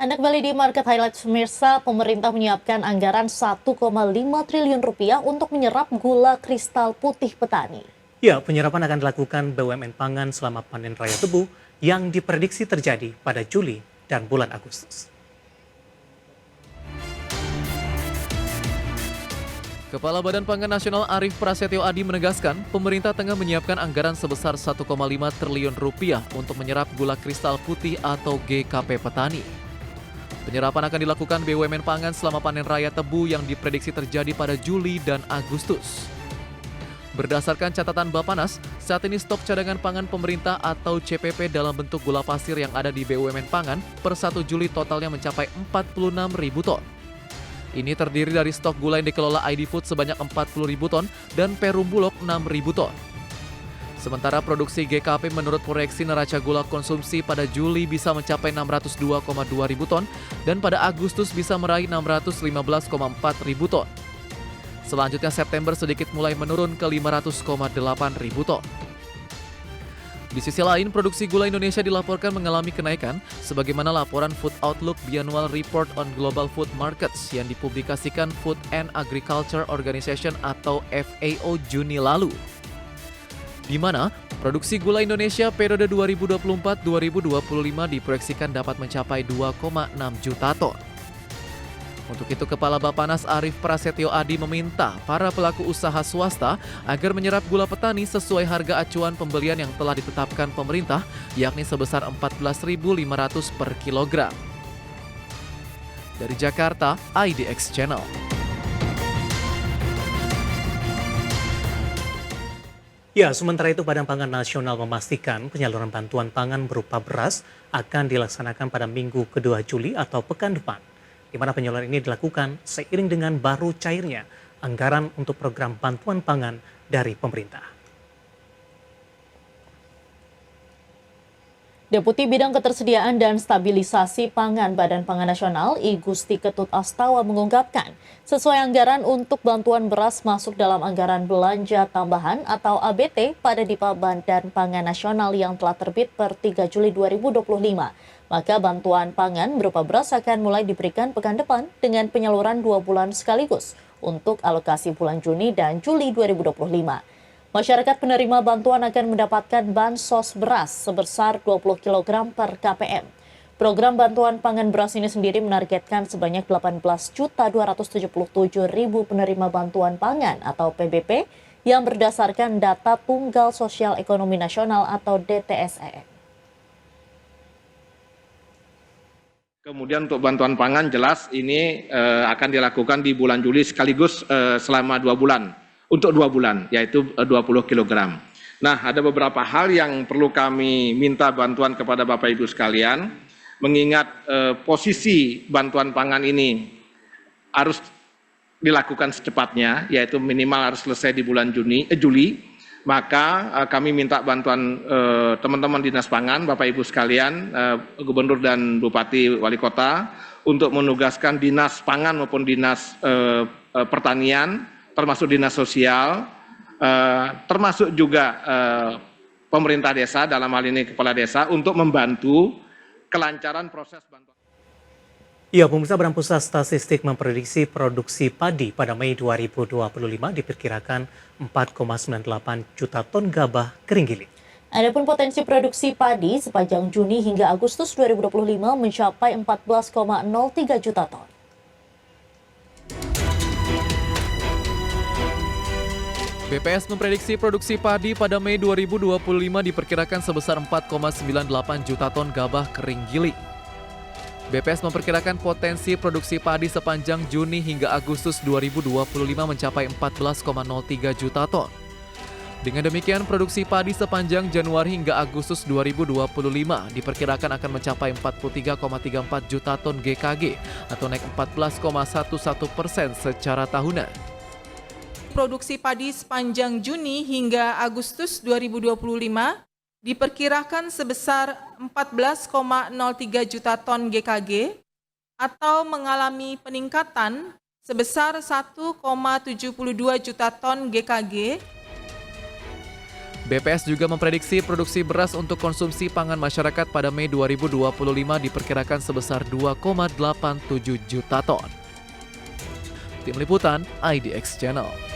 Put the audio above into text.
Anda kembali di Market Highlight pemirsa, pemerintah menyiapkan anggaran 1,5 triliun rupiah untuk menyerap gula kristal putih petani. Ya, penyerapan akan dilakukan BUMN Pangan selama panen raya tebu yang diprediksi terjadi pada Juli dan bulan Agustus. Kepala Badan Pangan Nasional Arief Prasetyo Adi menegaskan, pemerintah tengah menyiapkan anggaran sebesar 1,5 triliun rupiah untuk menyerap gula kristal putih atau GKP petani. Penyerapan akan dilakukan BUMN Pangan selama panen raya tebu yang diprediksi terjadi pada Juli dan Agustus. Berdasarkan catatan Bappenas, saat ini stok cadangan pangan pemerintah atau CPP dalam bentuk gula pasir yang ada di BUMN Pangan per 1 Juli totalnya mencapai 46.000 ton. Ini terdiri dari stok gula yang dikelola ID Food sebanyak 40.000 ton dan Perum Bulog 6.000 ton. Sementara produksi GKP menurut proyeksi neraca gula konsumsi pada Juli bisa mencapai 602,2 ribu ton dan pada Agustus bisa meraih 615,4 ribu ton. Selanjutnya September sedikit mulai menurun ke 500,8 ribu ton. Di sisi lain, produksi gula Indonesia dilaporkan mengalami kenaikan sebagaimana laporan Food Outlook Biannual Report on Global Food Markets yang dipublikasikan Food and Agriculture Organization atau FAO Juni lalu. Di mana produksi gula Indonesia periode 2024-2025 diproyeksikan dapat mencapai 2,6 juta ton. Untuk itu, Kepala Bappenas Arief Prasetyo Adi meminta para pelaku usaha swasta agar menyerap gula petani sesuai harga acuan pembelian yang telah ditetapkan pemerintah, yakni sebesar Rp14.500 per kilogram. Dari Jakarta, IDX Channel. Ya, sementara itu Badan Pangan Nasional memastikan penyaluran bantuan pangan berupa beras akan dilaksanakan pada Minggu kedua Juli atau pekan depan, di mana penyaluran ini dilakukan seiring dengan baru cairnya anggaran untuk program bantuan pangan dari pemerintah. Deputi Bidang Ketersediaan dan Stabilisasi Pangan Badan Pangan Nasional, I Gusti Ketut Astawa mengungkapkan, sesuai anggaran untuk bantuan beras masuk dalam anggaran belanja tambahan atau ABT pada Dipa Badan Pangan Nasional yang telah terbit per 3 Juli 2025. Maka bantuan pangan berupa beras akan mulai diberikan pekan depan dengan penyaluran 2 bulan sekaligus untuk alokasi bulan Juni dan Juli 2025. Masyarakat penerima bantuan akan mendapatkan bansos beras sebesar 20 kg per KPM. Program bantuan pangan beras ini sendiri menargetkan sebanyak 18.277.000 penerima bantuan pangan atau PBP yang berdasarkan data Tunggal Sosial Ekonomi Nasional atau DTSE. Kemudian untuk bantuan pangan jelas ini akan dilakukan di bulan Juli sekaligus selama 2 bulan. Untuk 2 bulan, yaitu 20 kg. Nah, ada beberapa hal yang perlu kami minta bantuan kepada Bapak Ibu sekalian, mengingat posisi bantuan pangan ini harus dilakukan secepatnya, yaitu minimal harus selesai di bulan Juli, maka kami minta bantuan teman-teman Dinas Pangan, Bapak Ibu sekalian, Gubernur dan Bupati Wali Kota, untuk menugaskan Dinas Pangan maupun Dinas Pertanian, termasuk dinas sosial, termasuk juga pemerintah desa, dalam hal ini kepala desa, untuk membantu kelancaran proses bantuan. Ya, pemirsa, Badan Pusat Statistik memprediksi produksi padi pada Mei 2025 diperkirakan 4,98 juta ton gabah kering giling. Adapun potensi produksi padi sepanjang Juni hingga Agustus 2025 mencapai 14,03 juta ton. BPS memprediksi produksi padi pada Mei 2025 diperkirakan sebesar 4,98 juta ton gabah kering giling. BPS memperkirakan potensi produksi padi sepanjang Juni hingga Agustus 2025 mencapai 14,03 juta ton. Dengan demikian, produksi padi sepanjang Januari hingga Agustus 2025 diperkirakan akan mencapai 43,34 juta ton GKG atau naik 14,11% secara tahunan. Produksi padi sepanjang Juni hingga Agustus 2025 diperkirakan sebesar 14,03 juta ton GKG atau mengalami peningkatan sebesar 1,72 juta ton GKG. BPS juga memprediksi produksi beras untuk konsumsi pangan masyarakat pada Mei 2025 diperkirakan sebesar 2,87 juta ton. Tim Liputan IDX Channel.